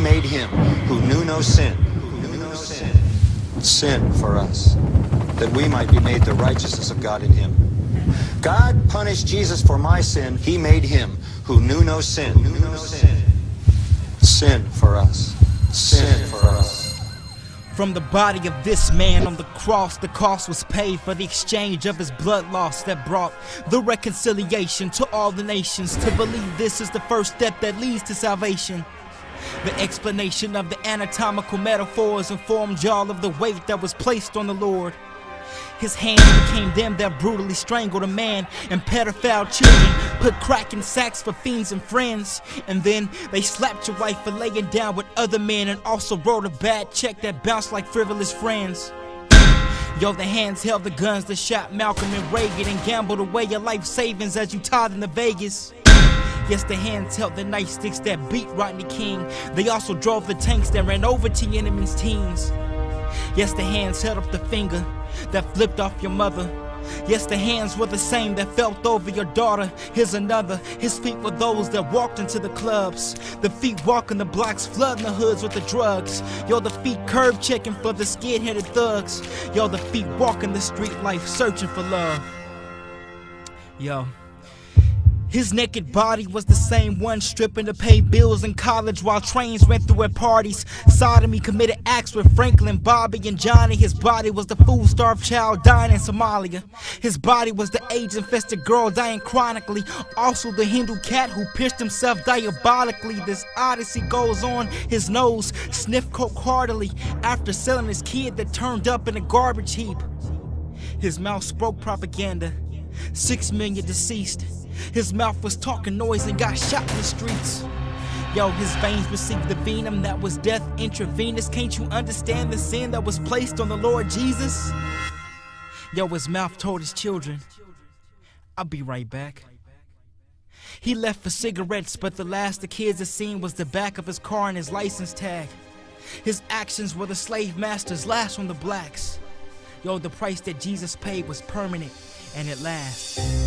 made him who knew no sin, sin for us, that we might be made the righteousness of God in him. God punished Jesus for my sin. He made him who knew no sin, sin for us, sin for us. From the body of this man on the cross, the cost was paid for the exchange of his blood loss that brought the reconciliation to all the nations. To believe this is the first step that leads to salvation. The explanation of the anatomical metaphors informed y'all of the weight that was placed on the Lord. His hands became them that brutally strangled a man and pedophile children, put crack in sacks for fiends and friends, and then they slapped your wife for laying down with other men and also wrote a bad check that bounced like frivolous friends. Yo, the hands held the guns that shot Malcolm and Reagan and gambled away your life savings as you tied into Vegas. Yes, the hands held the nightsticks that beat Rodney King. They also drove the tanks that ran over Tiananmen's teens. Yes, the hands held up the finger that flipped off your mother. Yes, the hands were the same that felt over your daughter. Here's another. His feet were those that walked into the clubs. The feet walking the blocks, flooding the hoods with the drugs. Yo, the feet curb checking for the skin-headed thugs. Yo, the feet walking the street life searching for love. Yo. His naked body was the same one stripping to pay bills in college while trains ran through at parties. Sodomy committed acts with Franklin, Bobby, and Johnny. His body was the food-starved child dying in Somalia. His body was the AIDS-infested girl dying chronically. Also the Hindu cat who pierced himself diabolically. This odyssey goes on. His nose sniffed coke heartily after selling his kid that turned up in a garbage heap. His mouth spoke propaganda. 6 million deceased. His mouth was talking noise and got shot in the streets. Yo, his veins received the venom that was death intravenous. Can't you understand the sin that was placed on the Lord Jesus? Yo, his mouth told his children, I'll be right back. He left for cigarettes, but the last the kids had seen was the back of his car and his license tag. His actions were the slave master's last on the blacks. Yo, the price that Jesus paid was permanent and it lasts.